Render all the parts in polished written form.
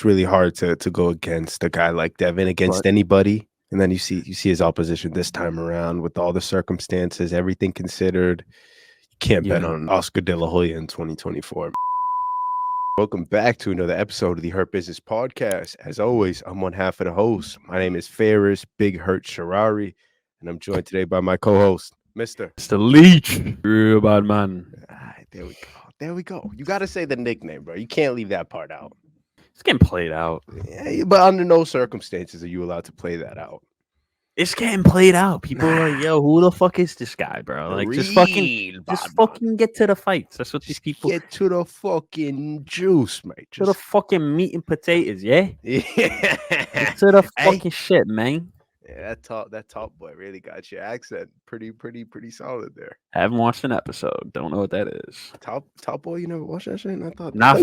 it's really hard to go against a guy like Devin, against anybody. And then you see his opposition this time around with all the circumstances, everything considered. You can't bet on Oscar De La Hoya in 2024. Welcome back to another episode of the Hurt Business Podcast. As always, I'm one half of the host. My name is Ferris Big Hurt Sharari, and I'm joined today by my co-host, Mr. Leech. Real bad man. There we go. There we go. You got to say the nickname, bro. You can't leave that part out. It's getting played out. Yeah, but under no circumstances are you allowed to play that out. It's getting played out. People are like, yo, who the fuck is this guy, bro? Like, just fucking get to the fights. That's what these people get to the fucking juice, mate. To the fucking meat and potatoes, yeah? Yeah. Get to the fucking shit, man. Yeah, that top boy really got your accent pretty solid there. I haven't watched an episode. Don't know what that is. Top boy, you never watched that shit? I thought not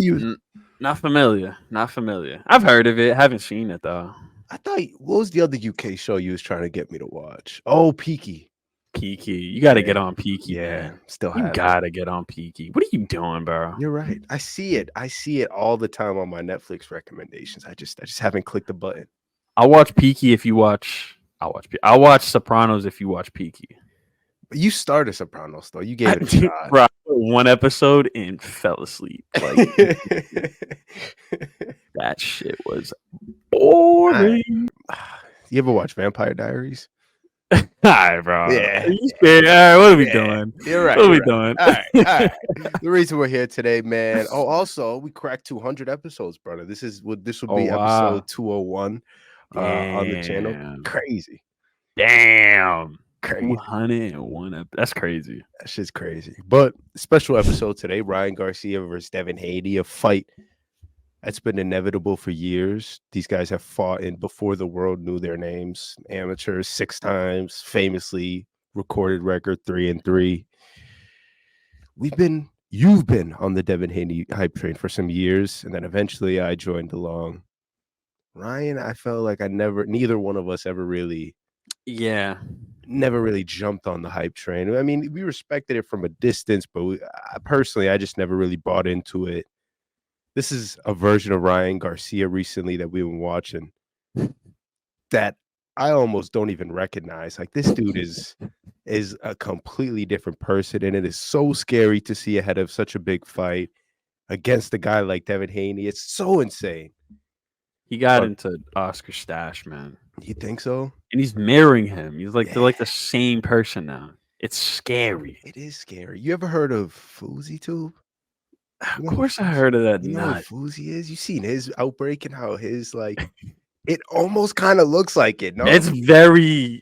familiar. Not familiar. I've heard of it. Haven't seen it though. I thought, what was the other UK show you was trying to get me to watch? Oh, Peaky. You got to get on Peaky. Yeah, man. Still you got to get on Peaky. What are you doing, bro? You're right. I see it all the time on my Netflix recommendations. I just haven't clicked the button. I'll watch Peaky if you watch. I'll watch Sopranos if you watch Peaky. But you started Sopranos though. You gave it a shot. Bro, one episode and fell asleep. Like that shit was boring. You ever watch Vampire Diaries? Hi, bro. Yeah. Are you scared? All right, what are we doing? You're right. What are we doing? All right. The reason we're here today, man. Oh, also, we cracked 200 episodes, brother. This will be episode 201 on the channel. Crazy. Damn. Crazy. 201. That's crazy. That shit's crazy. But special episode today, Ryan Garcia versus Devin Haney, a fight that's been inevitable for years. These guys have fought in before the world knew their names. Amateurs 6 times, famously recorded record 3-3. You've been on the Devin Haney hype train for some years, and then eventually I joined along. Ryan, I felt like neither one of us ever really jumped on the hype train. I mean, we respected it from a distance, but I just never really bought into it. This is a version of Ryan Garcia recently that we've been watching that I almost don't even recognize. Like, this dude is a completely different person, and it is so scary to see ahead of such a big fight against a guy like Devin Haney. It's so insane. He got into Oscar stash, man. You think so? And he's mirroring him. He's like, they're like the same person now. It's scary. It is scary. You ever heard of FouseyTube? Of course I heard of that. You know what Fousey is? You seen his outbreak and how his, like, it almost kind of looks like it. No, it's very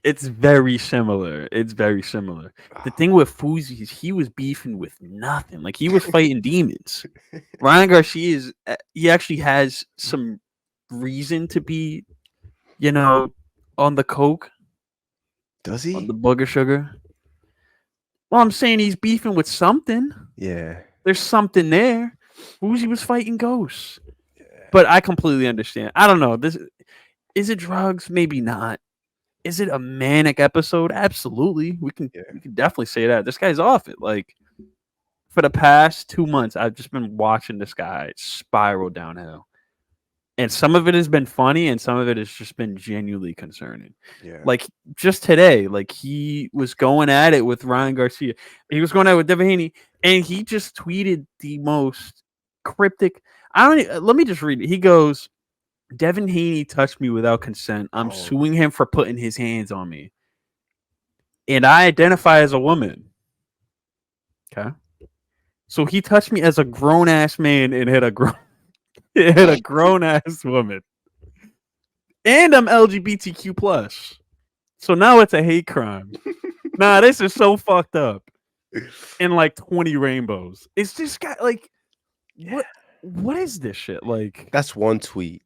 similar. It's very similar. The thing with Fousey is he was beefing with nothing. Like, he was fighting demons. Ryan Garcia he actually has some reason to be, on the coke. Does he? On the booger sugar. Well, I'm saying he's beefing with something. Yeah. There's something there. Fousey was fighting ghosts. Yeah. But I completely understand. I don't know. Is it drugs? Maybe not. Is it a manic episode? Absolutely. We can definitely say that. This guy's off it. Like, for the past 2 months, I've just been watching this guy spiral downhill. And some of it has been funny, and some of it has just been genuinely concerning. Yeah. Like, just today, like, he was going at it with Ryan Garcia. He was going at it with Devin Haney, and he just tweeted the most cryptic. Let me just read it. He goes, Devin Haney touched me without consent. I'm suing him for putting his hands on me. And I identify as a woman. Okay. So he touched me as a grown-ass man and hit a grown-ass woman. And I'm LGBTQ+. So now it's a hate crime. Nah, this is so fucked up. And like 20 rainbows. It's just got like, what is this shit? Like, that's one tweet.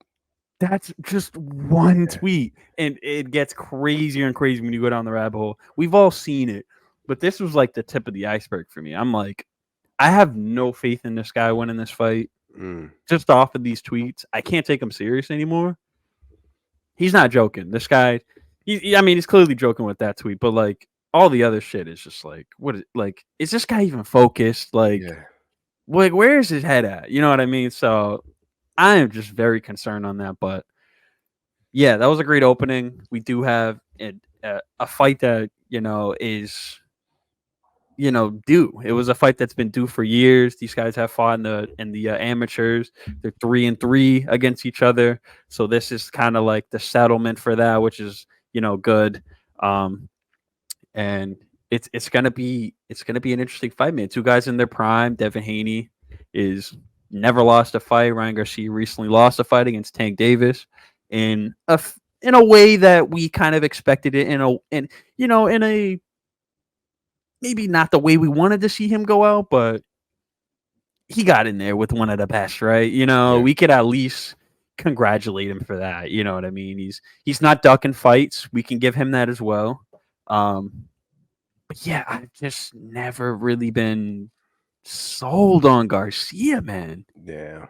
That's just one tweet. And it gets crazier and crazier when you go down the rabbit hole. We've all seen it. But this was like the tip of the iceberg for me. I'm like, I have no faith in this guy winning this fight. Just off of these tweets. I can't take him serious anymore. He's not joking. This guy, he's clearly joking with that tweet, but like all the other shit is just like, is this guy even focused? Like, where is his head at? You know what I mean? So I am just very concerned on that. But yeah, that was a great opening. We do have a fight that is due. It was a fight that's been due for years. These guys have fought in the amateurs. They're 3-3 against each other. So this is kind of like the settlement for that, which is good. And it's gonna be an interesting fight, man. Two guys in their prime. Devin Haney is never lost a fight. Ryan Garcia recently lost a fight against Tank Davis in a way that we kind of expected it in a maybe not the way we wanted to see him go out, but he got in there with one of the best, right? Yeah. We could at least congratulate him for that. You know what I mean? He's not ducking fights. We can give him that as well. But yeah, I've just never really been sold on Garcia, man. Yeah.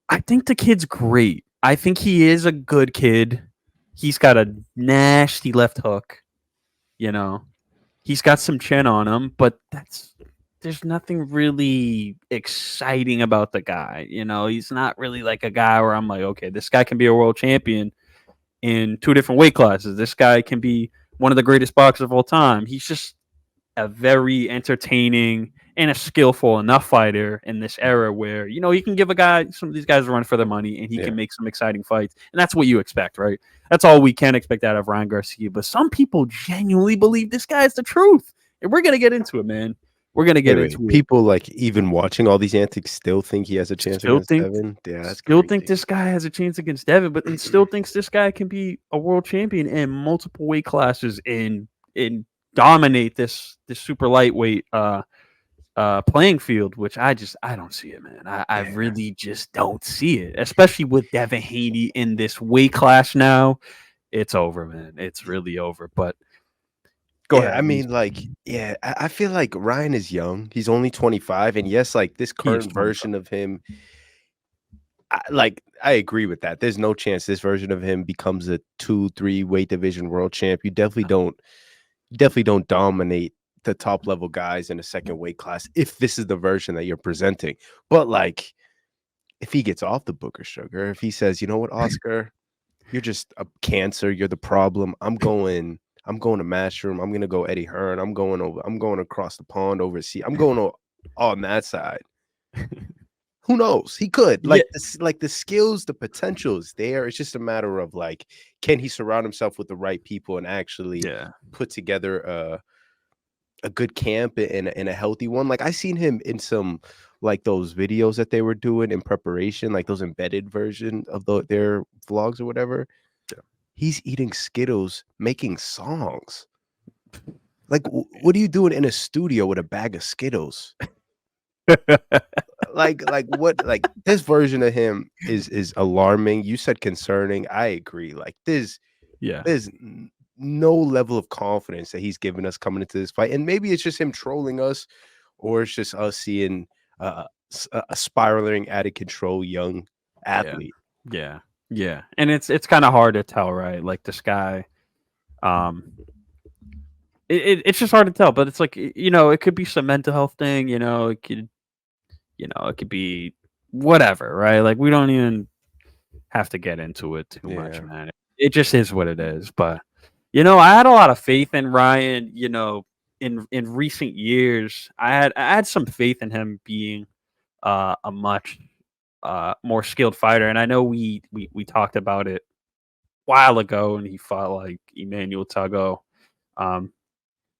I think the kid's great. I think he is a good kid. He's got a nasty left hook. He's got some chin on him, but there's nothing really exciting about the guy. He's not really like a guy where I'm like, okay, this guy can be a world champion in two different weight classes. This guy can be one of the greatest boxers of all time. He's just a very entertaining and a skillful enough fighter in this era where he can give some of these guys a run for their money, and he can make some exciting fights, and that's what you expect, right? That's all we can expect out of Ryan Garcia. But some people genuinely believe this guy's the truth, and we're gonna get into it, man. We're gonna get into it. People like even watching all these antics still think he has a chance against Devin. Yeah, that's still crazy. think this guy has a chance against Devin, but then still thinks this guy can be a world champion in multiple weight classes and dominate this super lightweight playing field, which I don't see it, man. I really just don't see it, especially with Devin Haney in this weight class now. It's over, man. It's really over. But go ahead. I mean, I feel like Ryan is young. He's only 25, and yes, like this current version of him, I agree with that. There's no chance this version of him becomes a 2-3 weight division world champ. You definitely don't dominate the top level guys in a second weight class if this is the version that you're presenting. But like, if he gets off the Booker Sugar, if he says, you know what, Oscar, you're just a cancer, you're the problem. I'm going to Matchroom. I'm gonna go Eddie Hearn. I'm going across the pond overseas. I'm going on that side. Who knows? He could. The skills, the potential is there. It's just a matter of like, can he surround himself with the right people and actually put together a good camp and a healthy one. Like I seen him in some like those videos that they were doing in preparation, like those embedded version of their vlogs or whatever. Yeah. He's eating Skittles, making songs. Like, what are you doing in a studio with a bag of Skittles? like what? Like this version of him is alarming. You said concerning. I agree. Like there's no level of confidence that he's given us coming into this fight, and maybe it's just him trolling us, or it's just us seeing a spiraling out of control young athlete. Yeah, and it's kind of hard to tell, right? Like this guy, it's just hard to tell. But it's like it could be some mental health thing. It could be whatever, right? Like we don't even have to get into it too much, man. It just is what it is. But I had a lot of faith in Ryan. In recent years, I had some faith in him being a much more skilled fighter. And I know we talked about it a while ago, and he fought like Emmanuel Tago.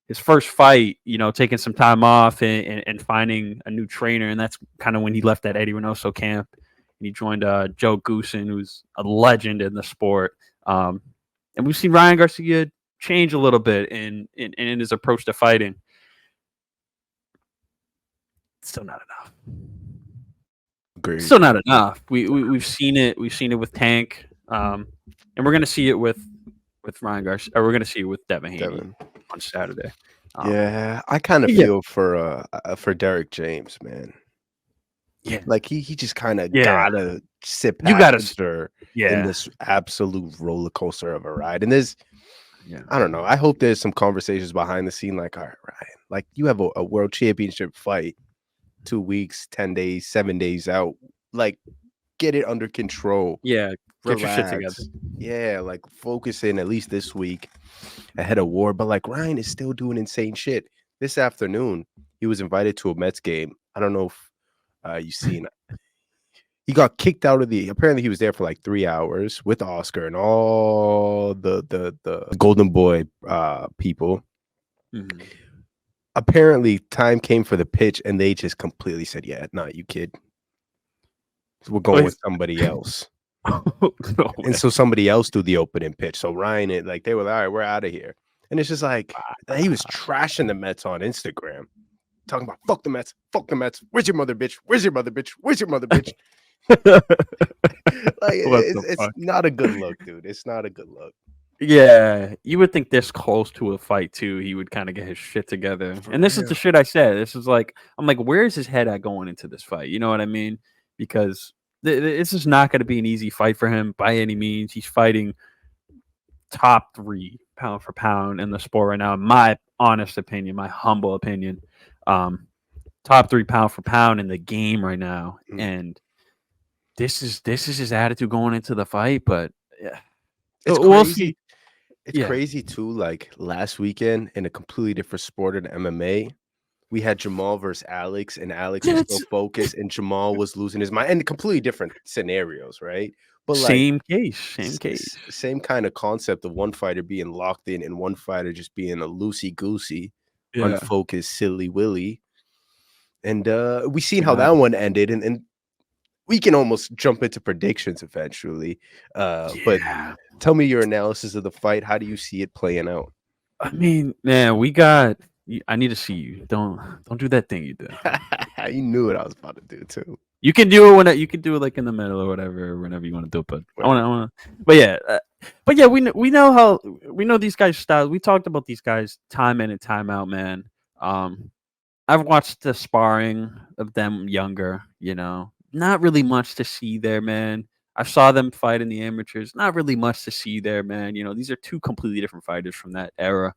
His first fight, taking some time off and finding a new trainer, and that's kind of when he left that Eddie Reynoso camp and he joined Joe Goosen, who's a legend in the sport. And we've seen Ryan Garcia change a little bit in his approach to fighting. Still not enough. Agreed. Still not enough. We've seen it. We've seen it with Tank, and we're gonna see it with Ryan Garcia. Or we're gonna see it with Devin Haney on Saturday. I kind of feel for Derek James, man. Yeah, like he just kind of gotta sit past in this absolute roller coaster of a ride. And there's, I don't know. I hope there's some conversations behind the scene, like, all right, Ryan, like you have a world championship fight 2 weeks, 10 days, 7 days out. Like, get it under control. Yeah, get your shit together. Relax. Yeah, like focus in at least this week ahead of war. But like Ryan is still doing insane shit. This afternoon, he was invited to a Mets game. I don't know if you've seen it. He got kicked out of the. Apparently, he was there for like 3 hours with Oscar and all the Golden Boy people. Mhm. Apparently, time came for the pitch, and they just completely said, "Yeah, not you, kid. We're going with somebody else." No And way. so somebody else do the opening pitch. So Ryan, like they were like, all right, we're out of here. And it's just like he was trashing the Mets on Instagram, talking about fuck the Mets, fuck the Mets. Where's your mother, bitch? Where's your mother, bitch? Where's your mother, bitch? Like What the it's fuck? not a good look, dude. It's not a good look. Yeah, you would think this close to a fight too, he would kind of get his shit together. For And this is real. the shit I said. This is like, I'm like, where's his head at going into this fight? You know what I mean? Because this is not going to be an easy fight for him by any means. He's fighting top 3 pound for pound in the sport right now. In my honest opinion, my humble opinion, top 3 pound for pound in the game right now. Mm. And this is his attitude going into the fight. But yeah, It's we'll crazy. see. It's Yeah. crazy too. Like last weekend in a completely different sport in MMA, we had Jamal versus Alex, and Alex was That's- so focused, and Jamal was losing his mind, and completely different scenarios, right? But like Same case. same kind of concept of one fighter being locked in and one fighter just being a loosey goosey, Yeah. unfocused, silly willy. And we seen See how that. that one ended, and we can almost jump into predictions eventually. But Yeah. tell me your analysis of the fight. How do you see it playing out? I mean, man, we got. I need to see you. Don't do that thing you do. You knew what I was about to do too. You can do it when you can do it like in the middle or whatever, whenever you want to do it. But I want to. But yeah, we know how we know these guys' styles. We talked about these guys time in and time out, man. I've watched the sparring of them younger. You know, not really much to see there, man. I saw them fight in the amateurs. Not really much to see there, man. You know, these are 2 completely different fighters from that era.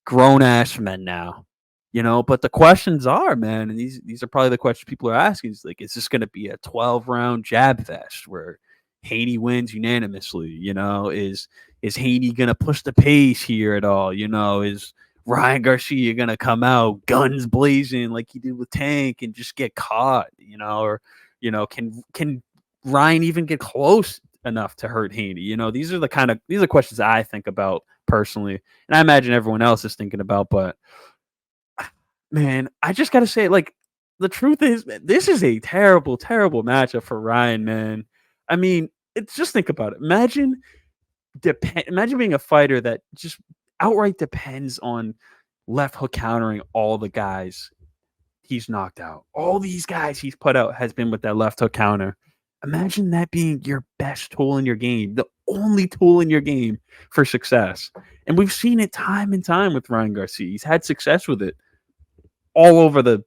Grown ass men now, you know. But the questions are, man, and these are probably the questions people are asking. Is like, is this going to be a 12-round jab fest where Haney wins unanimously? You know, is Haney going to push the pace here at all? You know, is Ryan Garcia going to come out guns blazing like he did with Tank and just get caught? You know, or can Ryan even get close enough to hurt Haney? You know, these are questions I think about personally, and I imagine everyone else is thinking about. But man, I just gotta say, like, the truth is, this is a terrible matchup for Ryan, man. I mean, it's just think about it. Imagine being a fighter that just outright depends on left hook countering all the guys he's knocked out. All these guys he's put out has been with that left hook counter. Imagine that being your best tool in your game, the only tool in your game for success. And we've seen it time and time with Ryan Garcia. He's had success with it all over the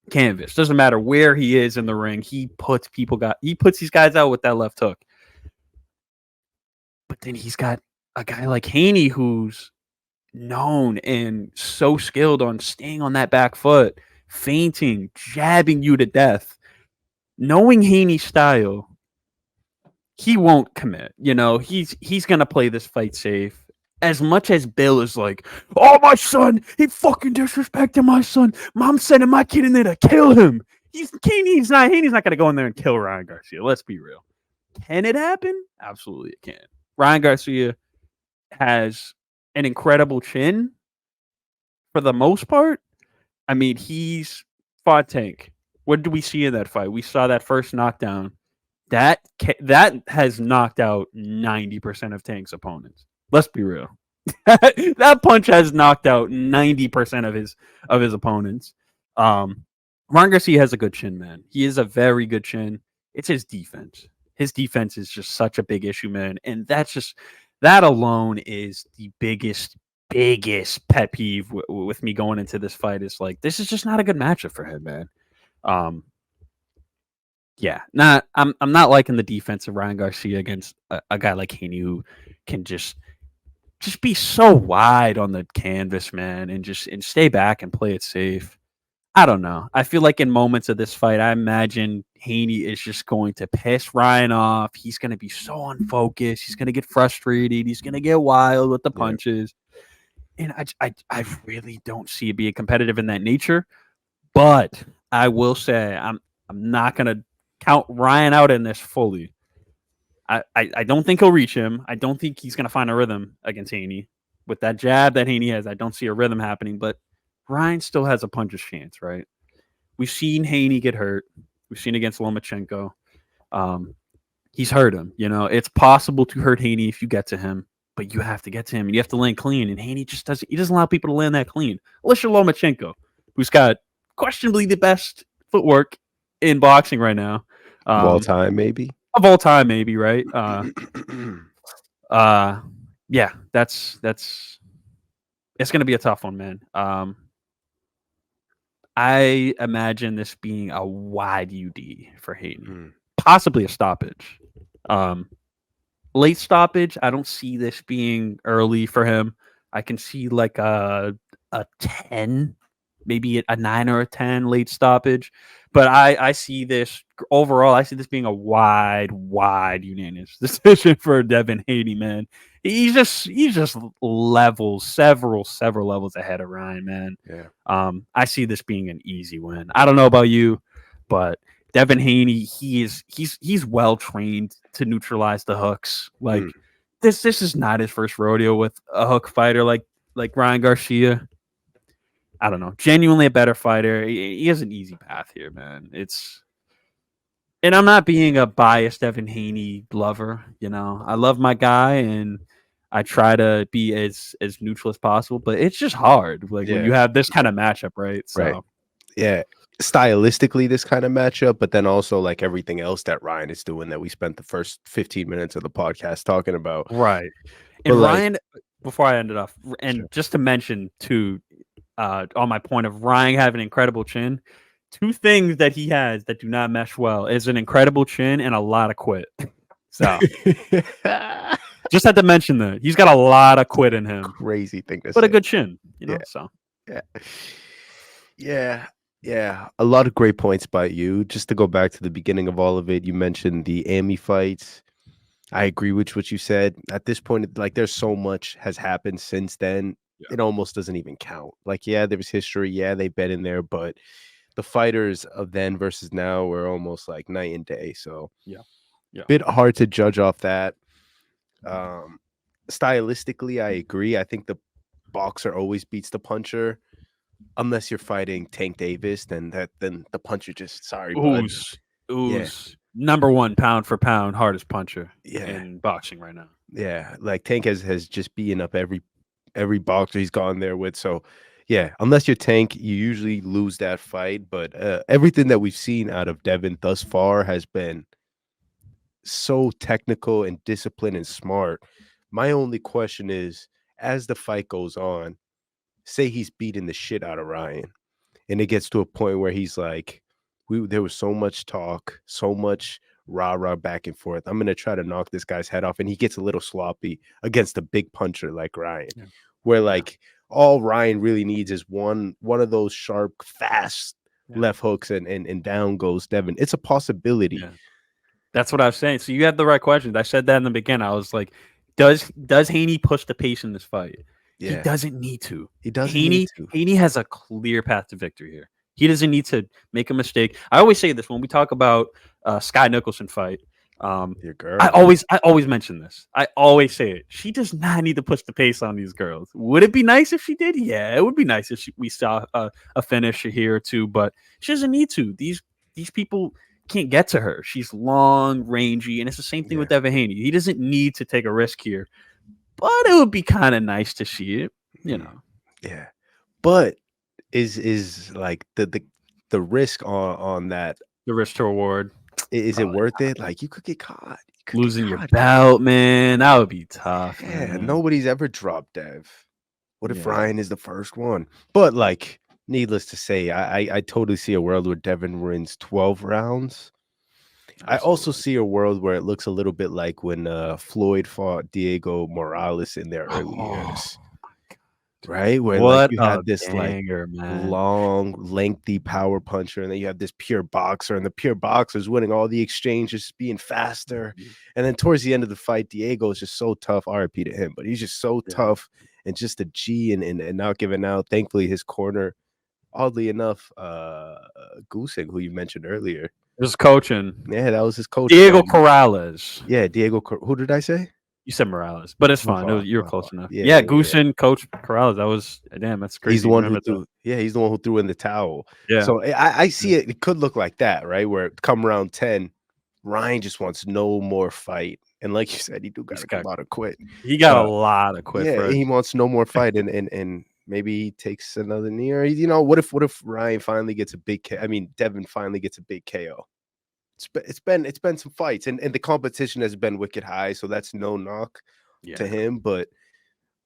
canvas. Doesn't matter where he is in the ring. He puts these guys out with that left hook. But then he's got a guy like Haney who's known and so skilled on staying on that back foot, feinting, jabbing you to death. Knowing Haney's style, he won't commit. You know, he's gonna play this fight safe. As much as Bill is like, oh, my son, he fucking disrespected my son. Mom's sending my kid in there to kill him. Haney's not gonna go in there and kill Ryan Garcia. Let's be real. Can it happen? Absolutely it can. Ryan Garcia has an incredible chin for the most part. I mean, he's fought Tank. What did we see in that fight? We saw that first knockdown. That has knocked out 90% of Tank's opponents. Let's be real. That punch has knocked out 90% of his opponents. Ryan Garcia has a good chin, man. He is a very good chin. It's his defense. His defense is just such a big issue, man. And that alone is the biggest pet peeve with me going into this fight. Is like, this is just not a good matchup for him, man. Yeah, I'm not liking the defense of Ryan Garcia against a guy like Haney who can just be so wide on the canvas, man, and stay back and play it safe. I don't know. I feel like in moments of this fight, I imagine Haney is just going to piss Ryan off. He's going to be so unfocused. He's going to get frustrated. He's going to get wild with the Yeah. punches. And I really don't see it being competitive in that nature. But I will say I'm not going to count Ryan out in this fully. I don't think he'll reach him. I don't think he's going to find a rhythm against Haney. With that jab that Haney has, I don't see a rhythm happening. But Ryan still has a puncher's chance, right? We've seen Haney get hurt. We've seen against Lomachenko. He's hurt him. You know, it's possible to hurt Haney if you get to him, but you have to get to him and you have to land clean. And Haney just doesn't. He doesn't allow people to land that clean. Unless you're Lomachenko, who's got questionably the best footwork in boxing right now. Of all time, maybe. Of all time, maybe, right? Yeah, that's it's gonna be a tough one, man. I imagine this being a wide UD for Haney, possibly a stoppage. Late stoppage, I don't see this being early for him. I can see like a 10, maybe a 9 or a 10 late stoppage. But I see this overall, I see this being a wide unanimous decision for Devin Haney, man. He's just levels, several levels ahead of Ryan, man. Yeah. I see this being an easy win. I don't know about you, but Devin Haney, he's well trained to neutralize the hooks. Like this is not his first rodeo with a hook fighter like Ryan Garcia. I don't know. Genuinely a better fighter. He has an easy path here, man. And I'm not being a biased Devin Haney lover. You know, I love my guy and I try to be as neutral as possible, but it's just hard. Like when you have this kind of matchup, right? So. Right. Yeah. Stylistically, this kind of matchup, but then also like everything else that Ryan is doing that we spent the first 15 minutes of the podcast talking about. Right. And Ryan, before I end it off, and just to mention too, on my point of Ryan having an incredible chin, two things that he has that do not mesh well is an incredible chin and a lot of quit. So just had to mention that he's got a lot of quit in him. Crazy thing to say. But a good chin, you know. So yeah, a lot of great points by you. Just to go back to the beginning of all of it, you mentioned the Amy fights. I agree with what you said. At this point, like there's so much has happened since then. It almost doesn't even count. Like, yeah, there was history. Yeah, they've been in there, but the fighters of then versus now were almost like night and day. So a bit hard to judge off that. Stylistically, I agree. I think the boxer always beats the puncher. Unless you're fighting Tank Davis, then the puncher just Ooze. Number one pound for pound hardest puncher in boxing right now. Yeah, like Tank has just beaten up every boxer he's gone there with. So yeah, unless you're Tank, you usually lose that fight. But everything that we've seen out of Devin thus far has been so technical and disciplined and smart. My only question is, as the fight goes on, say he's beating the shit out of Ryan, and it gets to a point where he's like, there was so much talk, so much rah-rah back and forth. I'm going to try to knock this guy's head off. And he gets a little sloppy against a big puncher like Ryan, where like all Ryan really needs is one of those sharp, fast left hooks and down goes Devin. It's a possibility. Yeah. That's what I was saying. So you had the right questions. I said that in the beginning. I was like, does Haney push the pace in this fight? Yeah. He doesn't need to. Haney has a clear path to victory here. He doesn't need to make a mistake. I always say this when we talk about Sky Nicholson fight. Your girl. I always mention this. I always say it. She does not need to push the pace on these girls. Would it be nice if she did? Yeah, it would be nice if we saw a finish here or two, but she doesn't need to. These people can't get to her. She's long, rangy, and it's the same thing with Devin Haney. He doesn't need to take a risk here, but it would be kind of nice to see it, you know. Yeah, but is like the risk on that, the risk to reward, is it worth it? Like you could get caught. Losing your belt, man. That would be tough. Yeah, man. Nobody's ever dropped Dev. What if Ryan is the first one? But like, needless to say, I totally see a world where Devin wins 12 rounds. Absolutely. I also see a world where it looks a little bit like when Floyd fought Diego Morales in their early years. right? Where like What you a had this like banger, man. long, lengthy power puncher, and then you have this pure boxer, and the pure boxer is winning all the exchanges, being faster. And then towards the end of the fight, Diego is just so tough. RIP to him, but he's just so Yeah. tough and just a G and not giving out. Thankfully, his corner, oddly enough, Gusing, who you mentioned earlier. Just coaching. Yeah, that was his coach. Diego Corrales. Yeah, who did I say? You said Morales, but it's My fine. fault, You were my close fault. enough. Yeah, Yeah, yeah, yeah. Goosen, Coach Corrales. That was damn. That's crazy. He's the You one who remember that? threw. Yeah, he's the one who threw in the towel. Yeah. So I see it. It could look like that, right? Where come round 10, Ryan just wants no more fight, and like you said, he do got He's to got come out and quit. he got a Uh, lot of quit yeah, for he wants no more fight, and maybe he takes another knee, or what if Ryan finally gets a big? I mean, Devin finally gets a big KO. It's been some fights, and the competition has been wicked high, so that's no knock to yeah. him, but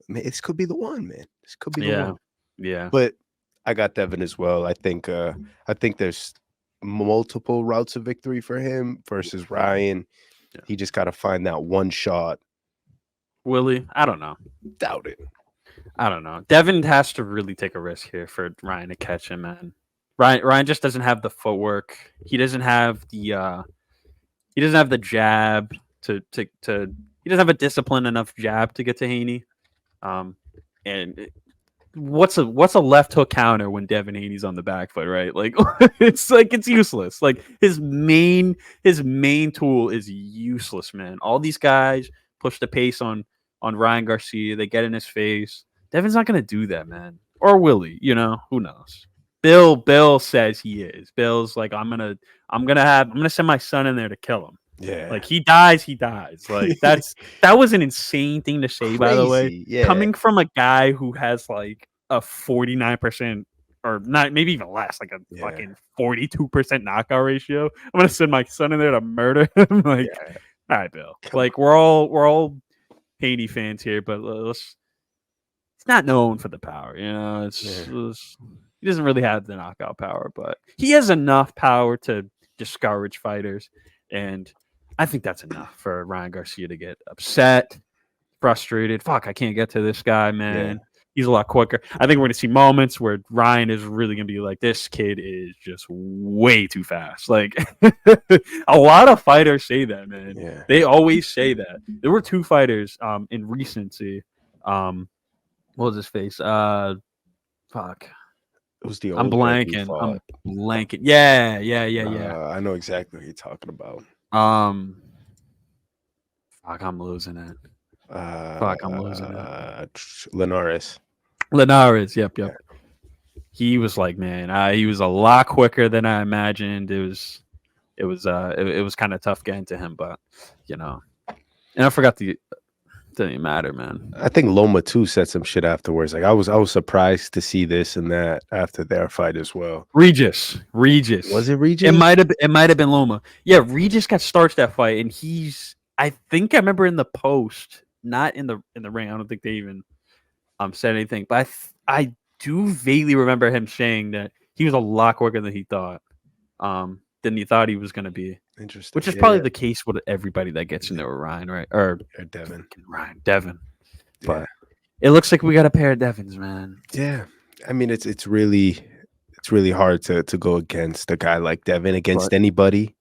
man, this could be the one, man. This could be the Yeah. one. Yeah. But I got Devin as well. I think there's multiple routes of victory for him versus Ryan. Yeah. He just got to find that one shot. Willie, I don't know. Doubt it. I don't know. Devin has to really take a risk here for Ryan to catch him, man. Ryan just doesn't have the footwork. He doesn't have the jab to he doesn't have a disciplined enough jab to get to Haney. And what's a left hook counter when Devin Haney's on the back foot, right? Like it's useless. Like his main tool is useless, man. All these guys push the pace on Ryan Garcia. They get in his face. Devin's not gonna do that, man. Or will he? Who knows? Bill says he is. Bill's like, I'm gonna send my son in there to kill him. Yeah. Like he dies. Like that was an insane thing to say, by the way. Crazy. Yeah. Coming from a guy who has like a 49% or not, maybe even less, like a fucking 42% knockout ratio. I'm gonna send my son in there to murder him. Like, all right, Bill. Like we're all Haney fans here, but it's not known for the power. He doesn't really have the knockout power, but he has enough power to discourage fighters, and I think that's enough for Ryan Garcia to get upset, frustrated. Fuck, I can't get to this guy, man. Yeah. He's a lot quicker. I think we're gonna see moments where Ryan is really gonna be like, this kid is just way too fast. Like a lot of fighters say that, man. Yeah. They always say that. There were two fighters in recency. What was his face? Fuck. It was the I'm old guy he blanking. fought. I'm blanking. Yeah. I know exactly what you're talking about. Fuck, I'm losing it. Linares. Linares. Yep. Yeah. He was like, man, he was a lot quicker than I imagined. It was kind of tough getting to him, but and I forgot the. Didn't even matter, man. I think Loma too said some shit afterwards. Like I was surprised to see this and that after their fight as well. Regis. Was it Regis? It might have been Loma. Yeah, Regis got starched that fight, and I think I remember in the post, not in the ring. I don't think they even said anything, but I do vaguely remember him saying that he was a lot quicker than he thought. Than he thought he was going to be. Interesting. Which is probably the case with everybody that gets into Ryan, right? Or Devin. Devin. Yeah. But it looks like we got a pair of Devins, man. Yeah. I mean, it's really hard to go against a guy like Devin against anybody.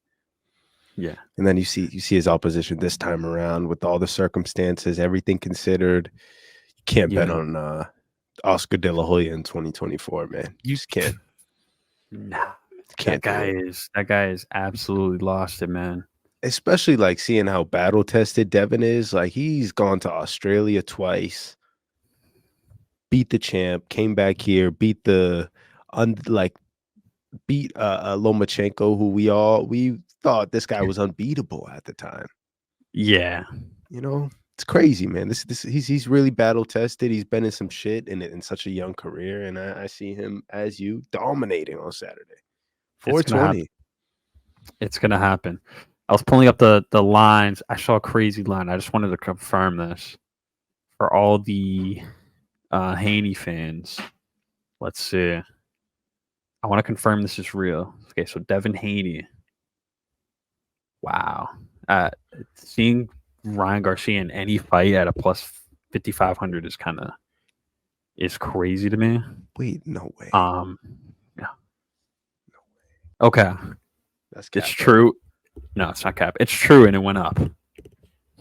Yeah. And then you see his opposition this time around with all the circumstances, everything considered. You can't bet on Oscar De La Hoya in 2024, man. You just can't. Nah. Can't. That guy is absolutely lost it, man. Especially like seeing how battle tested Devin is. Like he's gone to Australia twice, beat the champ, came back here, beat Lomachenko, who we thought this guy was unbeatable at the time. Yeah, it's crazy, man. He's really battle tested. He's been in some shit in such a young career, and I see him as you dominating on Saturday. 420. It's gonna happen. I was pulling up the lines. I saw a crazy line. I just wanted to confirm this for all the Haney fans. Let's see. I want to confirm this is real. Okay, so Devin Haney. Wow. Seeing Ryan Garcia in any fight at a plus 5,500 is kind of is crazy to me. Wait, no way. Yeah. Okay, That's it's cap, right? true. No, it's not cap. It's true, and it went up.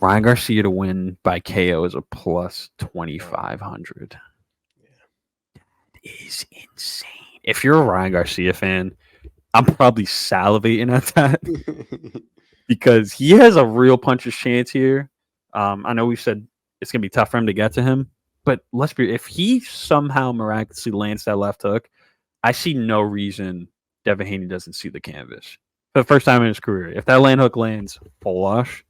Ryan Garcia to win by KO is a plus 2,500. Is insane. If you're a Ryan Garcia fan, I'm probably salivating at that because he has a real puncher's chance here. I know we said it's gonna be tough for him to get to him, but let's be if he somehow miraculously lands that left hook, I see no reason Devin Haney doesn't see the canvas for the first time in his career. If that land hook lands flush,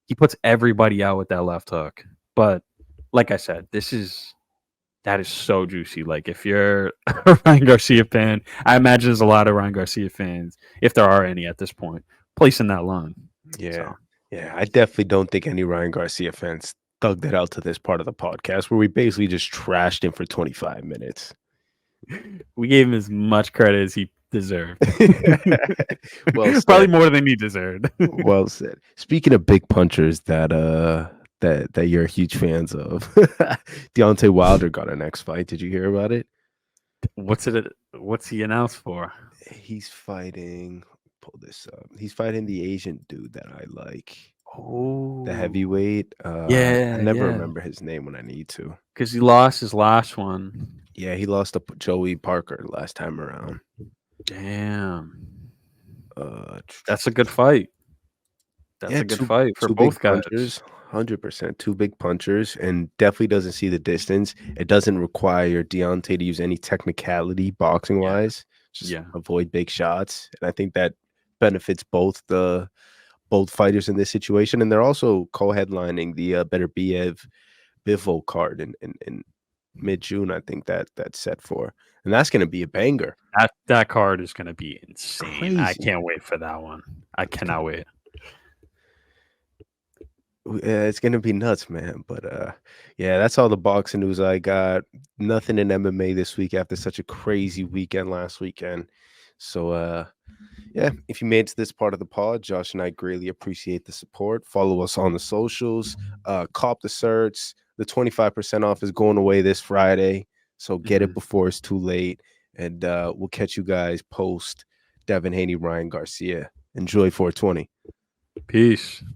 he puts everybody out with that left hook. But like I said, that is so juicy. Like if you're a Ryan Garcia fan, I imagine there's a lot of Ryan Garcia fans, if there are any at this point, placing that line. Yeah. So Yeah. I definitely don't think any Ryan Garcia fans dug that out to this part of the podcast where we basically just trashed him for 25 minutes. we gave him as much credit as he deserved. Well said. Probably more than he deserved. Well said. Speaking of big punchers that you're huge fans of, Deontay Wilder got a next fight. Did you hear about it? What's he announced for? He's fighting. Pull this up. He's fighting the Asian dude that I like. Oh, The heavyweight. yeah, I never yeah. remember his name when I need to. Because he lost his last one. Yeah, he lost to Joey Parker last time around. Damn. That's a good fight. That's a good fight for two both big guys. punchers, 100%. Two big punchers, and definitely doesn't see the distance. It doesn't require Deontay to use any technicality boxing wise. Just avoid big shots, and I think that benefits both fighters in this situation. And they're also co-headlining the Better Bivol card in mid-June. I think that's set for, and that's going to be a banger. That card is going to be insane. Crazy. I can't wait for that one. I cannot wait. It's gonna be nuts, man. But yeah, that's all the boxing news I got. Nothing in MMA this week after such a crazy weekend last weekend. So yeah, if you made it to this part of the pod, Josh and I greatly appreciate the support. Follow us on the socials. Cop the certs. The 25% off is going away this Friday, so get it before it's too late. And we'll catch you guys post Devin Haney, Ryan Garcia. Enjoy 420. Peace.